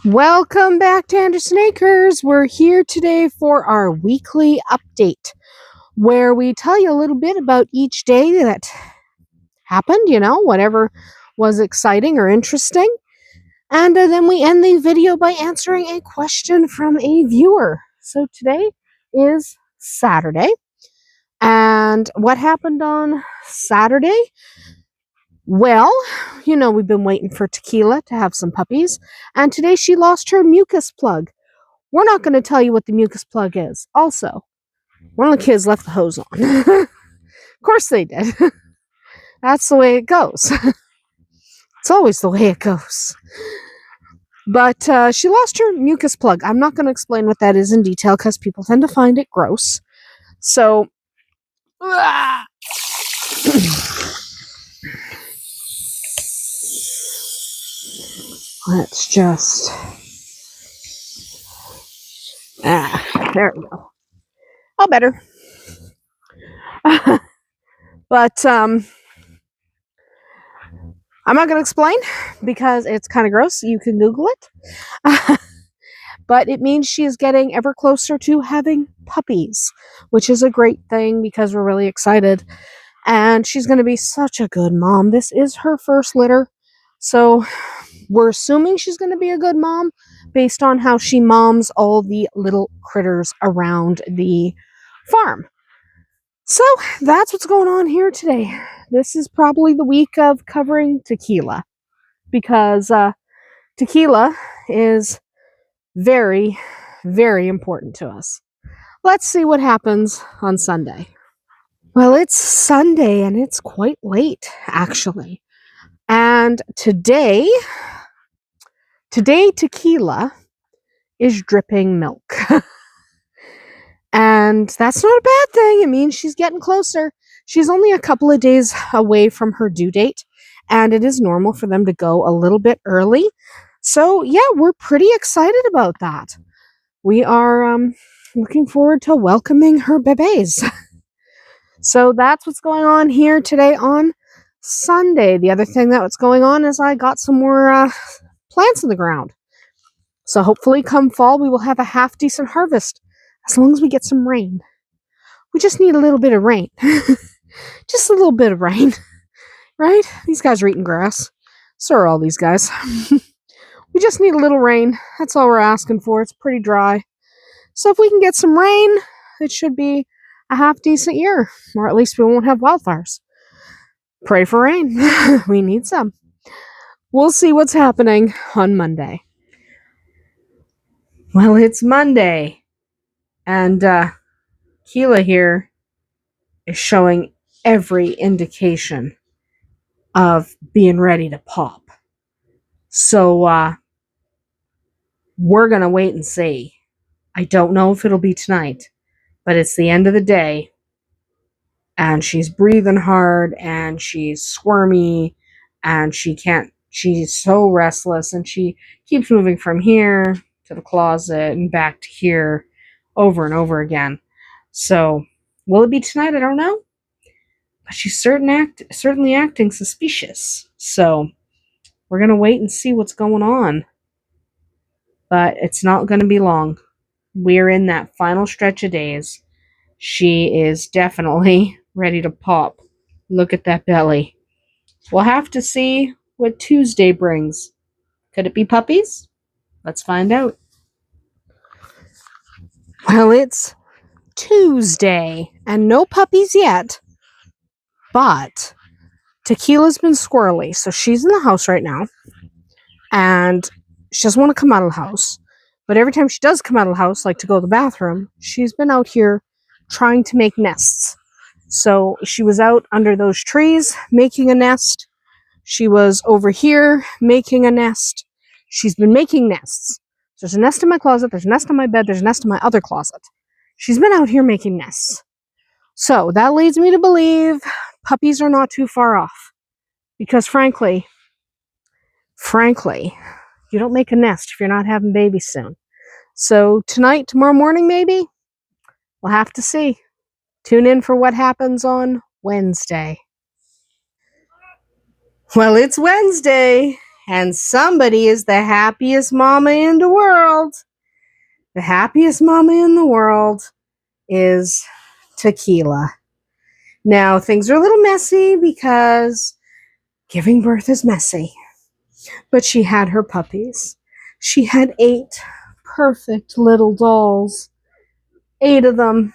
Welcome back to Andersen Acres. We're here today for our weekly update where we tell you a little bit about each day that happened, whatever was exciting or interesting. And then we end the video by answering a question from a viewer. So today is Saturday. And what happened on Saturday? Well, we've been waiting for Tequila to have some puppies, and today she lost her mucus plug. We're not going to tell you what the mucus plug is. Also, one of the kids left the hose on. Of course they did. That's the way it goes. It's always the way it goes. But she lost her mucus plug. I'm not going to explain what that is in detail because people tend to find it gross. So, let's just... there we go. Oh, better. But I'm not going to explain because it's kind of gross. You can Google it. But it means she is getting ever closer to having puppies, which is a great thing because we're really excited. And she's going to be such a good mom. This is her first litter. So we're assuming she's going to be a good mom based on how she moms all the little critters around the farm. So that's what's going on here today. This is probably the week of covering Tequila because Tequila is very, very important to us. Let's see what happens on Sunday. Well, it's Sunday and it's quite late, actually. And today Tequila is dripping milk. And that's not a bad thing. It means she's getting closer. She's only a couple of days away from her due date, and it is normal for them to go a little bit early. So, yeah, we're pretty excited about that. We are looking forward to welcoming her bebés. So that's what's going on here today on Sunday. The other thing that's going on is I got some more plants in the ground. So hopefully come fall, we will have a half-decent harvest. As long as we get some rain. We just need a little bit of rain. Just a little bit of rain. Right? These guys are eating grass. So are all these guys. We just need a little rain. That's all we're asking for. It's pretty dry. So if we can get some rain, it should be a half-decent year. Or at least we won't have wildfires. Pray for rain. We need some. We'll see what's happening on Monday. Well, it's Monday. And Tequila here is showing every indication of being ready to pop. So we're going to wait and see. I don't know if it'll be tonight, but it's the end of the day. And she's breathing hard and she's squirmy and she's so restless and she keeps moving from here to the closet and back to here over and over again. So, will it be tonight? I don't know. But she's certainly acting suspicious. So, we're going to wait and see what's going on. But it's not going to be long. We're in that final stretch of days. She is definitely ready to pop. Look at that belly. We'll have to see what Tuesday brings. Could it be puppies? Let's find out. Well, it's Tuesday, and no puppies yet, but Tequila's been squirrely, so she's in the house right now, and she doesn't want to come out of the house, but every time she does come out of the house, like to go to the bathroom, she's been out here trying to make nests. So she was out under those trees making a nest. She was over here making a nest. She's been making nests. There's a nest in my closet, there's a nest on my bed, there's a nest in my other closet. She's been out here making nests. So that leads me to believe puppies are not too far off. Because frankly, you don't make a nest if you're not having babies soon. So tonight, tomorrow morning maybe, we'll have to see. Tune in for what happens on Wednesday. Well, it's Wednesday, And somebody is the happiest mama in the world. The happiest mama in the world is Tequila. Now, things are a little messy because giving birth is messy. But she had her puppies. She had 8 perfect little dolls. 8 of them.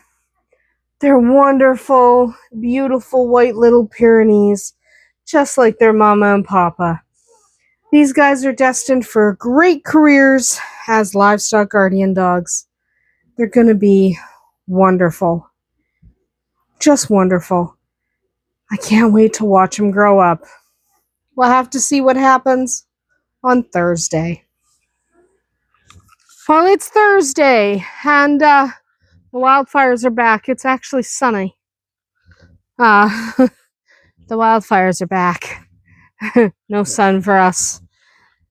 They're wonderful, beautiful white little Pyrenees, just like their mama and papa. These guys are destined for great careers as livestock guardian dogs. They're going to be wonderful. Just wonderful. I can't wait to watch them grow up. We'll have to see what happens on Thursday. Well, it's Thursday, and the wildfires are back. It's actually sunny. The wildfires are back. No sun for us.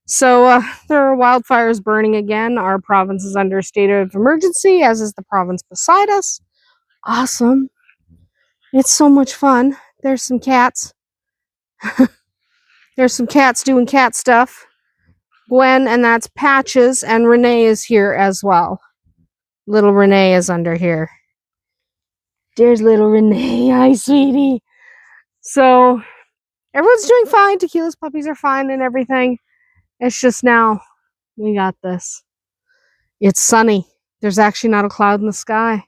So there are wildfires burning again. Our province is under a state of emergency, as is the province beside us. Awesome. It's so much fun. There's some cats. There's some cats doing cat stuff. Gwen, and that's Patches, and Renee is here as well. Little Renee is under here. There's little Renee. Hi, sweetie. So everyone's doing fine. Tequila's puppies are fine and everything. It's just now we got this. It's sunny. There's actually not a cloud in the sky.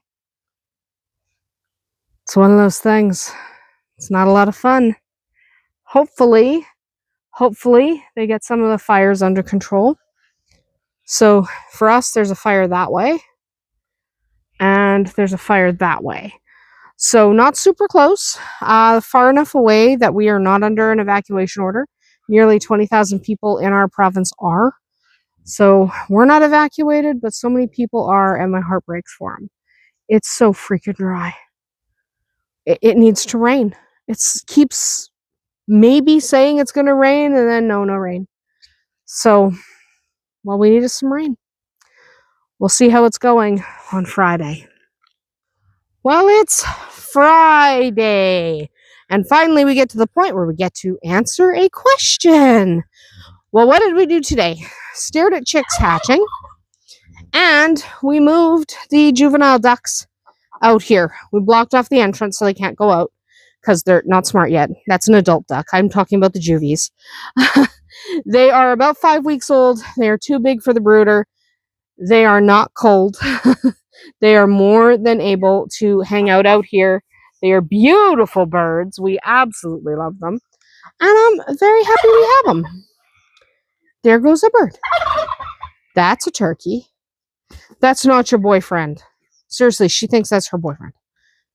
It's one of those things. It's not a lot of fun. Hopefully they get some of the fires under control. So for us, there's a fire that way, and there's a fire that way. So not super close, far enough away that we are not under an evacuation order. Nearly 20,000 people in our province are. So we're not evacuated, but so many people are, and my heart breaks for them. It's so freaking dry. It needs to rain. It keeps maybe saying it's going to rain, and then no rain. So, well, we needed some rain. We'll see how it's going on Friday. Well, it's Friday. And finally, we get to the point where we get to answer a question. Well, what did we do today? Stared at chicks hatching. And we moved the juvenile ducks out here. We blocked off the entrance so they can't go out because they're not smart yet. That's an adult duck. I'm talking about the juvies. They are about 5 weeks old. They are too big for the brooder. They are not cold. They are more than able to hang out here. They are beautiful birds. We absolutely love them. And I'm very happy we have them. There goes a bird. That's a turkey. That's not your boyfriend. Seriously, she thinks that's her boyfriend.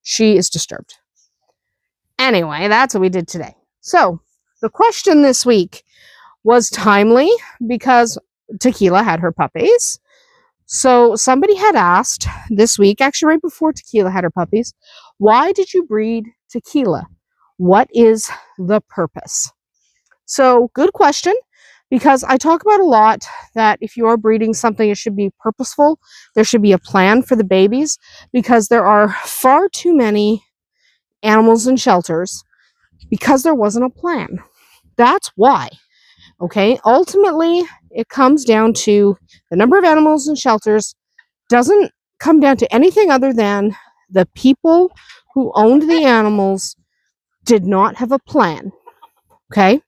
She is disturbed. Anyway, that's what we did today. So, the question this week was timely because Tequila had her puppies. So somebody had asked this week, actually right before Tequila had her puppies, why did you breed Tequila? What is the purpose? So good question, because I talk about a lot that if you are breeding something, it should be purposeful. There should be a plan for the babies, because there are far too many animals in shelters because there wasn't a plan. That's why. Okay, ultimately, it comes down to the number of animals in shelters doesn't come down to anything other than the people who owned the animals did not have a plan. Okay, even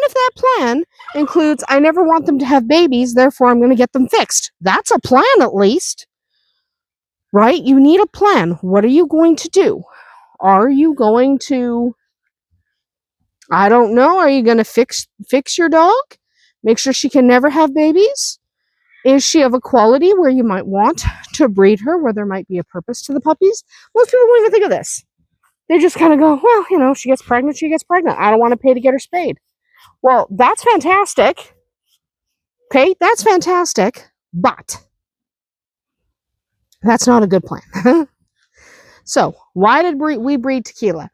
if that plan includes, I never want them to have babies, therefore I'm going to get them fixed. That's a plan, at least, right? You need a plan. What are you going to do? Are you going to, I don't know, are you going to fix your dog? Make sure she can never have babies? Is she of a quality where you might want to breed her, where there might be a purpose to the puppies? Most people don't even think of this. They just kind of go, well, you know, she gets pregnant, she gets pregnant. I don't want to pay to get her spayed. Well, that's fantastic. Okay, that's fantastic, but that's not a good plan. So, why did we breed Tequila?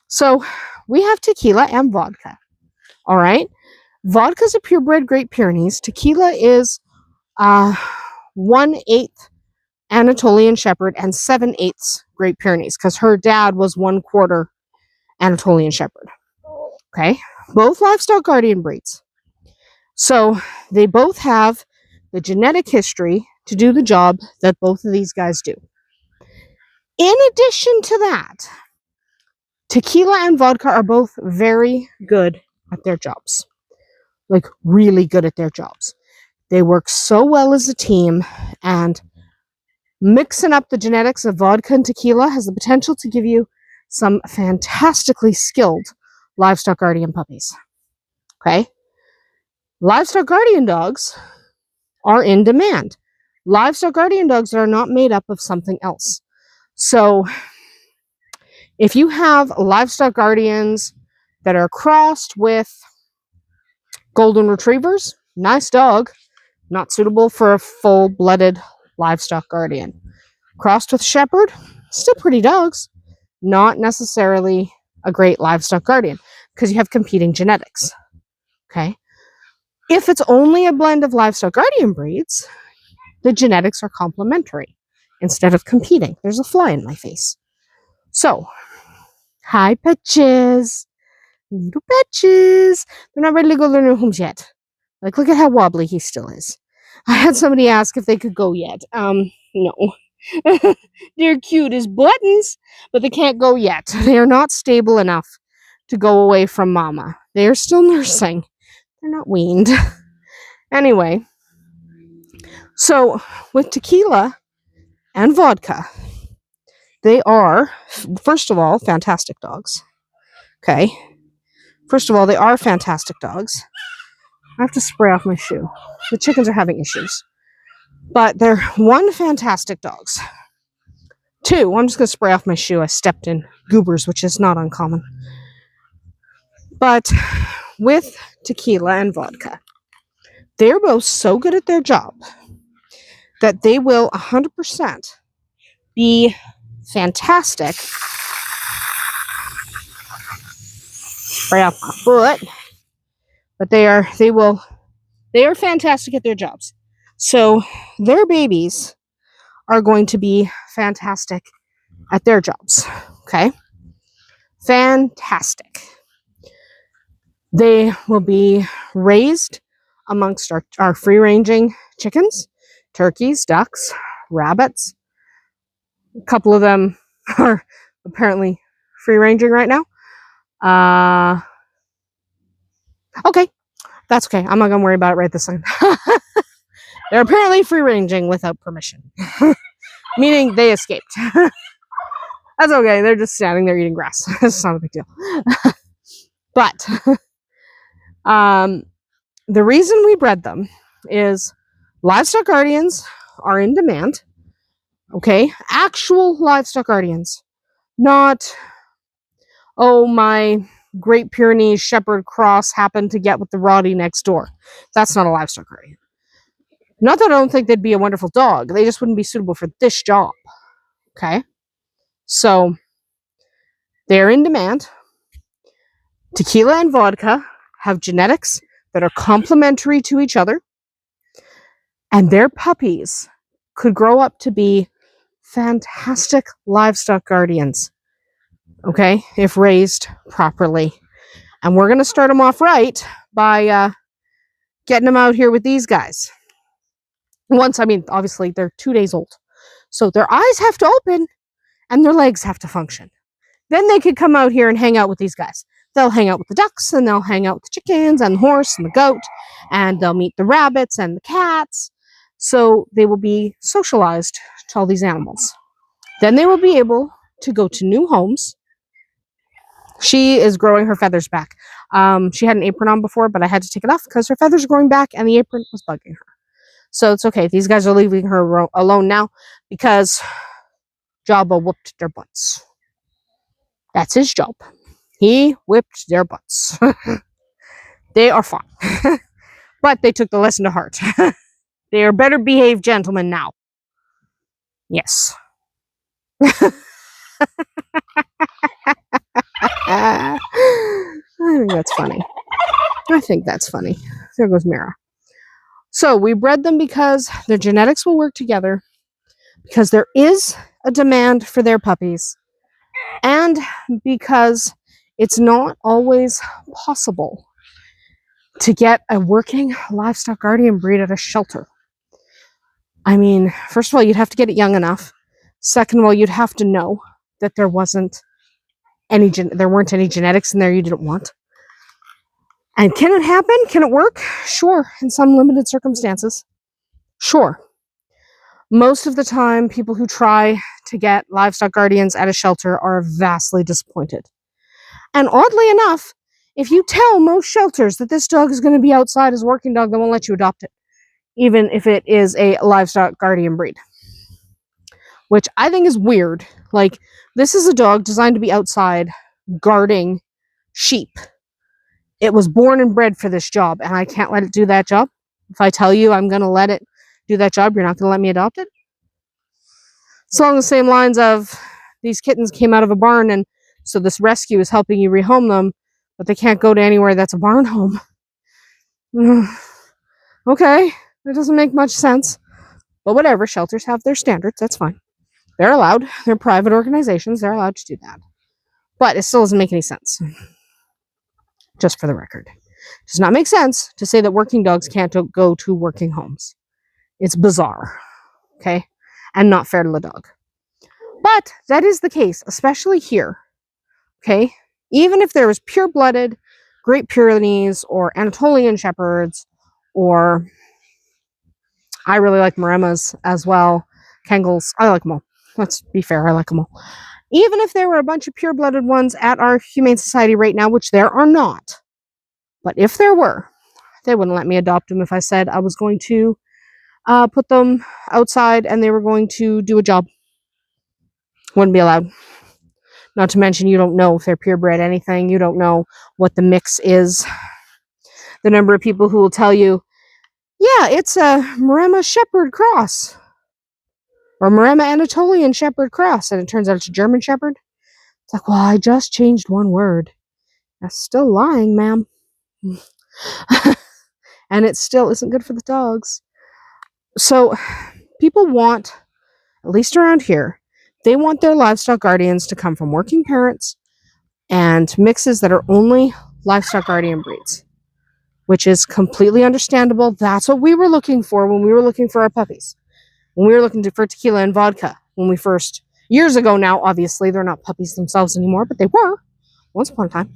So, we have Tequila and Vodka. All right? Vodka is a purebred Great Pyrenees. Tequila is 1/8 Anatolian Shepherd and 7/8 Great Pyrenees, because her dad was 1/4 Anatolian Shepherd. Okay? Both livestock guardian breeds. So they both have the genetic history to do the job that both of these guys do. In addition to that, Tequila and Vodka are both very good at their jobs. Like, really good at their jobs. They work so well as a team, and mixing up the genetics of Vodka and Tequila has the potential to give you some fantastically skilled livestock guardian puppies. Okay? Livestock guardian dogs are in demand. Livestock guardian dogs are not made up of something else. So, if you have livestock guardians that are crossed with golden retrievers, nice dog, not suitable for a full-blooded livestock guardian. Crossed with shepherd, still pretty dogs, not necessarily a great livestock guardian because you have competing genetics. Okay? If it's only a blend of livestock guardian breeds, the genetics are complementary instead of competing. There's a fly in my face. So, hi, Petches. Little Petches. They're not ready to go to their new homes yet. Like, look at how wobbly he still is. I had somebody ask if they could go yet. No. They're cute as buttons, but they can't go yet. They are not stable enough to go away from mama. They are still nursing. They're not weaned. Anyway, so with Tequila and Vodka, they are, first of all, fantastic dogs. Okay? First of all, they are fantastic dogs. I have to spray off my shoe. The chickens are having issues. But they're one, fantastic dogs. Two, I'm just going to spray off my shoe. I stepped in goobers, which is not uncommon. But with Tequila and Vodka, they're both so good at their job that they will 100% be fantastic. Spray off my foot. But they are fantastic at their jobs. So their babies are going to be fantastic at their jobs. Okay? Fantastic. They will be raised amongst our free-ranging chickens, turkeys, ducks, rabbits. A couple of them are apparently free-ranging right now. Okay. That's okay. I'm not going to worry about it right this second. They're apparently free-ranging without permission. Meaning they escaped. That's okay. They're just standing there eating grass. It's not a big deal. But the reason we bred them is livestock guardians are in demand. Okay? Actual livestock guardians. Not, oh, my Great Pyrenees Shepherd cross happened to get with the Roddy next door. That's not a livestock guardian. Not that I don't think they'd be a wonderful dog. They just wouldn't be suitable for this job. Okay? So, they're in demand. Tequila and Vodka have genetics that are complementary to each other. And their puppies could grow up to be fantastic livestock guardians. Okay? If raised properly. And we're going to start them off right by getting them out here with these guys. Obviously, they're 2 days old. So their eyes have to open and their legs have to function. Then they could come out here and hang out with these guys. They'll hang out with the ducks, and they'll hang out with the chickens and the horse and the goat, and they'll meet the rabbits and the cats. So they will be socialized to all these animals. Then they will be able to go to new homes. She is growing her feathers back. She had an apron on before, but I had to take it off because her feathers are growing back and the apron was bugging her. So it's okay. These guys are leaving her alone now because Jabba whooped their butts. That's his job. He whipped their butts. They are fine. But they took the lesson to heart. They are better behaved gentlemen now. Yes. I think that's funny. There goes Mira. So we bred them because their genetics will work together, because there is a demand for their puppies, and because it's not always possible to get a working livestock guardian breed at a shelter. I mean, first of all, you'd have to get it young enough. Second of all, you'd have to know that there weren't any genetics in there you didn't want. And can it happen? Can it work? Sure, in some limited circumstances. Sure. Most of the time, people who try to get livestock guardians at a shelter are vastly disappointed. And oddly enough, if you tell most shelters that this dog is going to be outside as a working dog, they won't let you adopt it, even if it is a livestock guardian breed. Which I think is weird. Like, this is a dog designed to be outside guarding sheep. It was born and bred for this job, and I can't let it do that job. If I tell you I'm going to let it do that job, you're not going to let me adopt it? It's along the same lines of these kittens came out of a barn, and so this rescue is helping you rehome them, but they can't go to anywhere that's a barn home. Okay, that doesn't make much sense. But whatever, shelters have their standards, that's fine. They're allowed. They're private organizations. They're allowed to do that. But it still doesn't make any sense. Just for the record. It does not make sense to say that working dogs can't go to working homes. It's bizarre. Okay? And not fair to the dog. But that is the case, especially here. Okay? Even if there was pure-blooded Great Pyrenees or Anatolian Shepherds, or I really like Maremas as well. Kangles, I like them all. Let's be fair, I like them all. Even if there were a bunch of pure-blooded ones at our Humane Society right now, which there are not, but if there were, they wouldn't let me adopt them if I said I was going to put them outside and they were going to do a job. Wouldn't be allowed. Not to mention, you don't know if they're purebred anything. You don't know what the mix is. The number of people who will tell you, yeah, it's a Maremma Shepherd cross. Or Maremma Anatolian Shepherd cross. And it turns out it's a German Shepherd. It's like, well, I just changed one word. That's still lying, ma'am. And it still isn't good for the dogs. So people want, at least around here, they want their livestock guardians to come from working parents and mixes that are only livestock guardian breeds, which is completely understandable. That's what we were looking for when we were looking for our puppies. When we were looking for Tequila and Vodka, when we first, years ago now, obviously, they're not puppies themselves anymore, but they were once upon a time.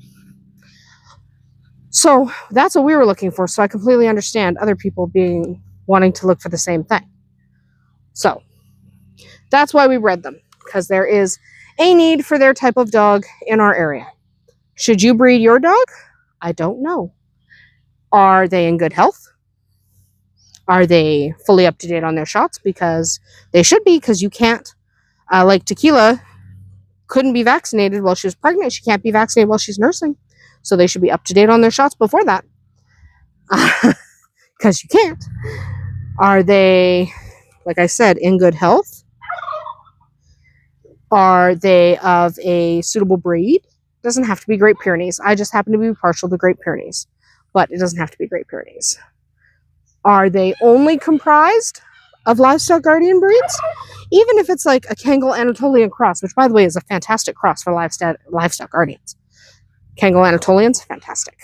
So that's what we were looking for. So I completely understand other people wanting to look for the same thing. So that's why we bred them, because there is a need for their type of dog in our area. Should you breed your dog? I don't know. Are they in good health? Are they fully up to date on their shots? Because they should be, because you can't, like Tequila couldn't be vaccinated while she was pregnant. She can't be vaccinated while she's nursing. So they should be up to date on their shots before that. Because you can't. Are they, like I said, in good health? Are they of a suitable breed? It doesn't have to be Great Pyrenees. I just happen to be partial to Great Pyrenees. But it doesn't have to be Great Pyrenees. Are they only comprised of livestock guardian breeds? Even if it's like a Kangal Anatolian cross, which by the way is a fantastic cross for livestock guardians. Kangal Anatolians, fantastic.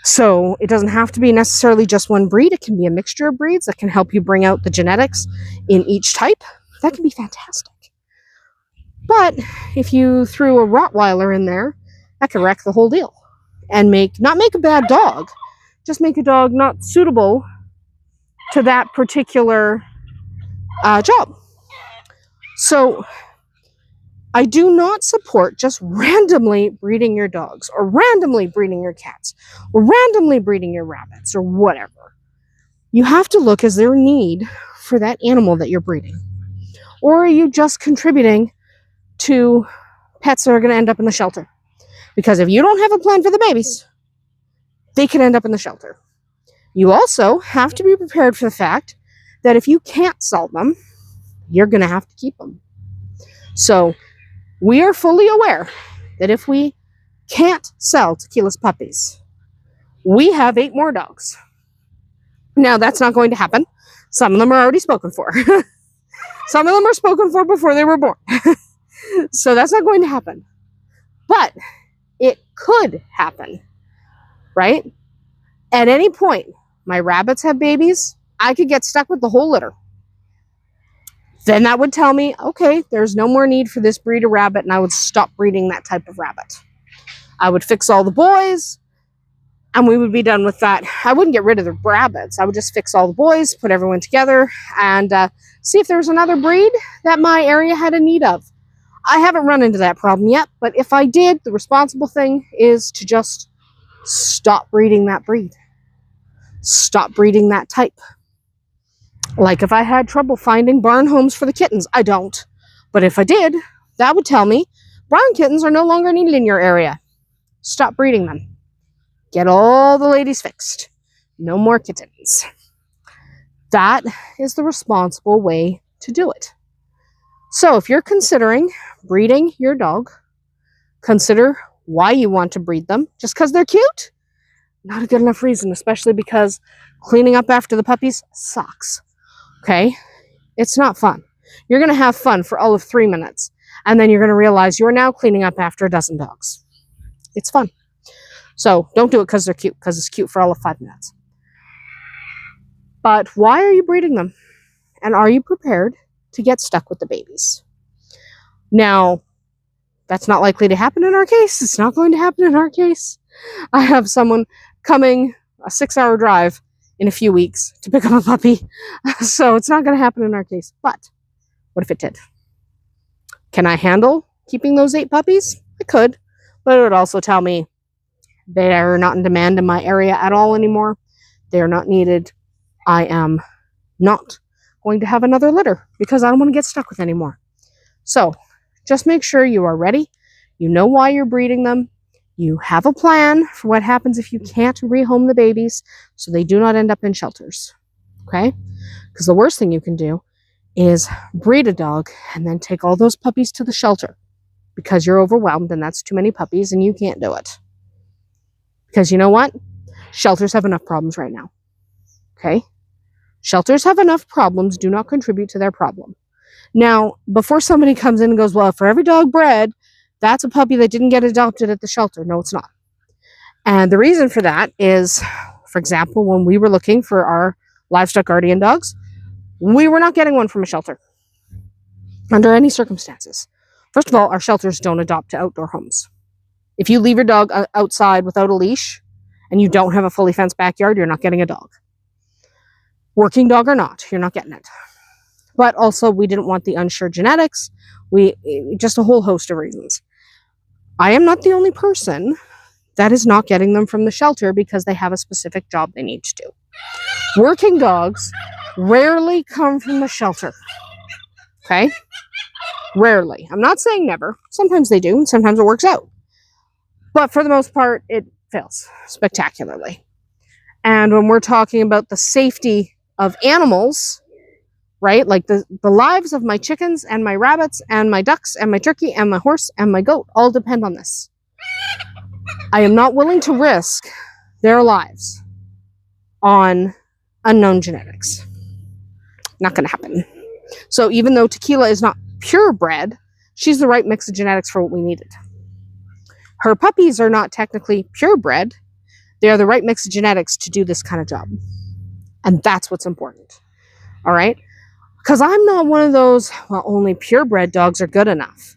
So it doesn't have to be necessarily just one breed. It can be a mixture of breeds that can help you bring out the genetics in each type. That can be fantastic. But if you threw a Rottweiler in there, that could wreck the whole deal. And not make a bad dog, just make a dog not suitable to that particular job. So I do not support just randomly breeding your dogs or randomly breeding your cats or randomly breeding your rabbits or whatever. You have to look, is there a need for that animal that you're breeding? Or are you just contributing to pets that are going to end up in the shelter? Because if you don't have a plan for the babies, they can end up in the shelter. You also have to be prepared for the fact that if you can't sell them, you're going to have to keep them. So we are fully aware that if we can't sell Tequila's puppies, we have 8 more dogs. Now, that's not going to happen. Some of them are already spoken for. Some of them are spoken for before they were born. So that's not going to happen. But it could happen. right? At any point, my rabbits have babies, I could get stuck with the whole litter. Then that would tell me, okay, there's no more need for this breed of rabbit, and I would stop breeding that type of rabbit. I would fix all the boys, and we would be done with that. I wouldn't get rid of the rabbits. I would just fix all the boys, put everyone together, and see if there was another breed that my area had a need of. I haven't run into that problem yet, but if I did, the responsible thing is to just stop breeding that breed. Stop breeding that type. Like if I had trouble finding barn homes for the kittens, I don't. But if I did, that would tell me barn kittens are no longer needed in your area. Stop breeding them. Get all the ladies fixed. No more kittens. That is the responsible way to do it. So if you're considering breeding your dog, consider why you want to breed them. Just because they're cute? Not a good enough reason, especially because cleaning up after the puppies sucks. Okay? It's not fun. You're going to have fun for all of 3 minutes, and then you're going to realize you're now cleaning up after a dozen dogs. It's fun. So don't do it because they're cute, because it's cute for all of 5 minutes. But why are you breeding them? And are you prepared to get stuck with the babies? Now, that's not likely to happen in our case. It's not going to happen in our case. I have someone coming a 6-hour drive in a few weeks to pick up a puppy. So it's not going to happen in our case. But what if it did? Can I handle keeping those 8 puppies? I could. But it would also tell me they are not in demand in my area at all anymore. They are not needed. I am not going to have another litter because I don't want to get stuck with any more. So just make sure you are ready. You know why you're breeding them. You have a plan for what happens if you can't rehome the babies so they do not end up in shelters. Okay? Because the worst thing you can do is breed a dog and then take all those puppies to the shelter because you're overwhelmed and that's too many puppies and you can't do it. Because you know what? Shelters have enough problems right now. Okay? Shelters have enough problems. Do not contribute to their problem. Now, before somebody comes in and goes, well, for every dog bred, that's a puppy that didn't get adopted at the shelter. No, it's not. And the reason for that is, for example, when we were looking for our livestock guardian dogs, we were not getting one from a shelter under any circumstances. First of all, our shelters don't adopt to outdoor homes. If you leave your dog outside without a leash and you don't have a fully fenced backyard, you're not getting a dog. Working dog or not, you're not getting it. But also, we didn't want the unsure genetics. Just a whole host of reasons. I am not the only person that is not getting them from the shelter because they have a specific job they need to do. Working dogs rarely come from the shelter. Okay? Rarely. I'm not saying never. Sometimes they do, and sometimes it works out. But for the most part, it fails spectacularly. And when we're talking about the safety of animals, right? Like the lives of my chickens and my rabbits and my ducks and my turkey and my horse and my goat all depend on this. I am not willing to risk their lives on unknown genetics. Not going to happen. So even though Tequila is not purebred, she's the right mix of genetics for what we needed. Her puppies are not technically purebred. They are the right mix of genetics to do this kind of job. And that's what's important. All right? Because I'm not one of those, well, only purebred dogs are good enough.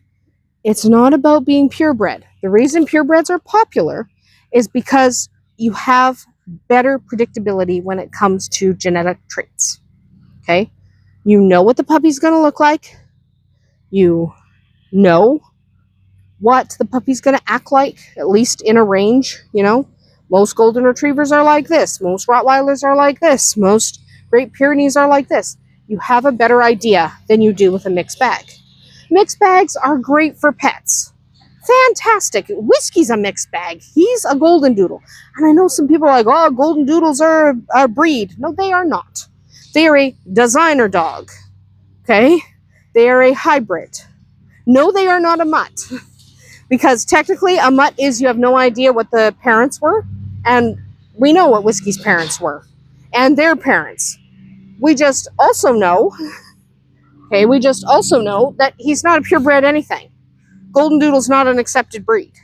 It's not about being purebred. The reason purebreds are popular is because you have better predictability when it comes to genetic traits. Okay? You know what the puppy's going to look like. You know what the puppy's going to act like, at least in a range, you know. Most golden retrievers are like this. Most Rottweilers are like this. Most Great Pyrenees are like this. You have a better idea than you do with a mixed bag. Mixed bags are great for pets. Fantastic. Whiskey's a mixed bag. He's a golden doodle. And I know some people are like, oh, golden doodles are a breed. No, they are not. They are a designer dog. Okay? They are a hybrid. No, they are not a mutt. Because technically a mutt is you have no idea what the parents were. And we know what Whiskey's parents were. And their parents. We just also know, that he's not a purebred anything. Golden Doodle's not an accepted breed.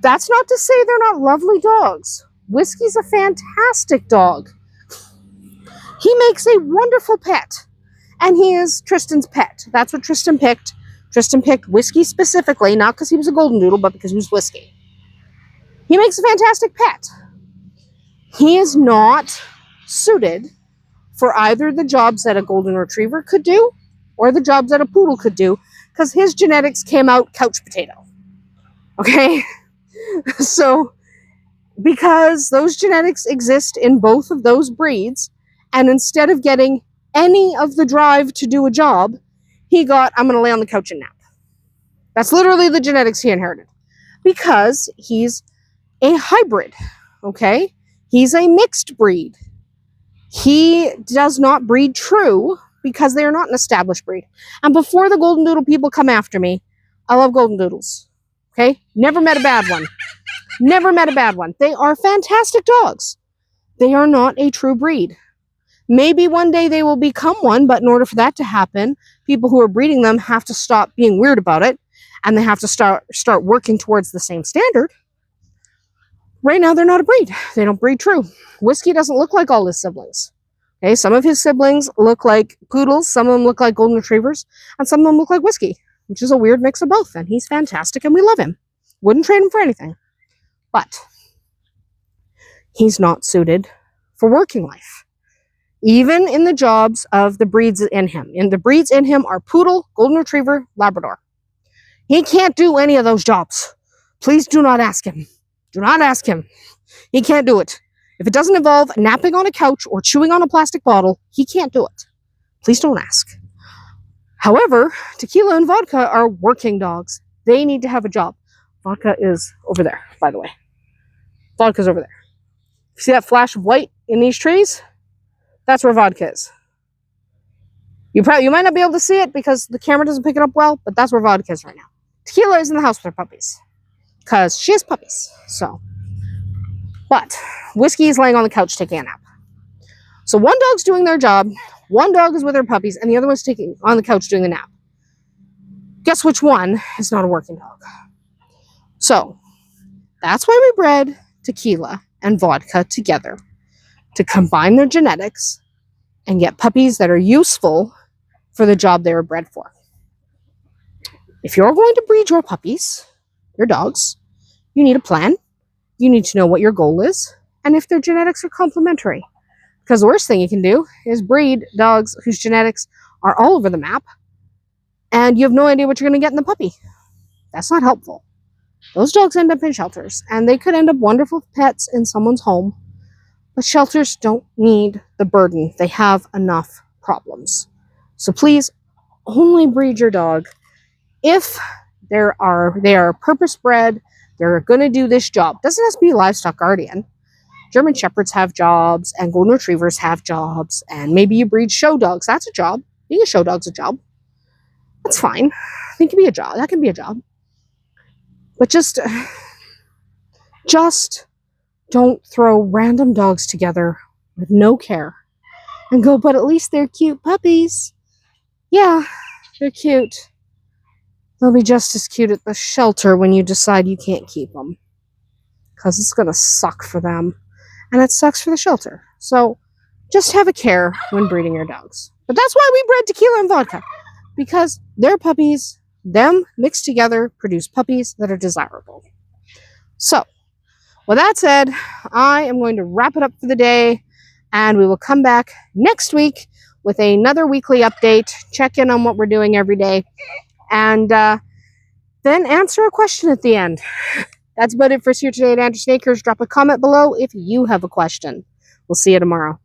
That's not to say they're not lovely dogs. Whiskey's a fantastic dog. He makes a wonderful pet. And he is Tristan's pet. That's what Tristan picked. Tristan picked Whiskey specifically, not because he was a golden doodle, but because he was Whiskey. He makes a fantastic pet. He is not suited for either the jobs that a golden retriever could do or the jobs that a poodle could do, because his genetics came out couch potato. Okay? So, because those genetics exist in both of those breeds, and instead of getting any of the drive to do a job, he got, I'm going to lay on the couch and nap. That's literally the genetics he inherited. Because he's a hybrid, okay? He's a mixed breed. He does not breed true because they are not an established breed. And before the golden doodle people come after me, I love golden doodles, okay? Never met a bad one. Never met a bad one. They are fantastic dogs. They are not a true breed. Maybe one day they will become one, but in order for that to happen, people who are breeding them have to stop being weird about it, and they have to start working towards the same standard. Right now, they're not a breed. They don't breed true. Whiskey doesn't look like all his siblings. Okay, some of his siblings look like poodles, some of them look like golden retrievers, and some of them look like Whiskey, which is a weird mix of both, and he's fantastic, and we love him. Wouldn't trade him for anything. But he's not suited for working life. Even in the jobs of the breeds in him. And the breeds in him are Poodle, Golden Retriever, Labrador. He can't do any of those jobs. Please do not ask him. Do not ask him. He can't do it. If it doesn't involve napping on a couch or chewing on a plastic bottle, he can't do it. Please don't ask. However, Tequila and Vodka are working dogs. They need to have a job. Vodka is over there, by the way. Vodka's over there. See that flash of white in these trees? That's where Vodka is. You might not be able to see it because the camera doesn't pick it up well, but that's where Vodka is right now. Tequila is in the house with her puppies because she has puppies. So, but Whiskey is laying on the couch taking a nap. So one dog's doing their job, one dog is with her puppies, and the other one's taking on the couch doing the nap. Guess which one is not a working dog? So that's why we bred Tequila and Vodka together, to combine their genetics and get puppies that are useful for the job they were bred for. If you're going to breed your puppies, your dogs, you need a plan. You need to know what your goal is and if their genetics are complementary. Because the worst thing you can do is breed dogs whose genetics are all over the map and you have no idea what you're going to get in the puppy. That's not helpful. Those dogs end up in shelters and they could end up wonderful pets in someone's home. But shelters don't need the burden. They have enough problems. So please only breed your dog if they are purpose bred, they're going to do this job. Doesn't have to be a livestock guardian. German Shepherds have jobs and Golden Retrievers have jobs, and maybe you breed show dogs. That's a job. Being a show dog's a job. That's fine. I think it can be a job. That can be a job. But just don't throw random dogs together with no care and go, but at least they're cute puppies. Yeah, they're cute. They'll be just as cute at the shelter when you decide you can't keep them. Because it's going to suck for them. And it sucks for the shelter. So just have a care when breeding your dogs. But that's why we bred Tequila and Vodka. Because their puppies, them mixed together, produce puppies that are desirable. So, with that said, I am going to wrap it up for the day, and we will come back next week with another weekly update, check in on what we're doing every day, and then answer a question at the end. That's about it for us here today at Andersen Acres. Drop a comment below if you have a question. We'll see you tomorrow.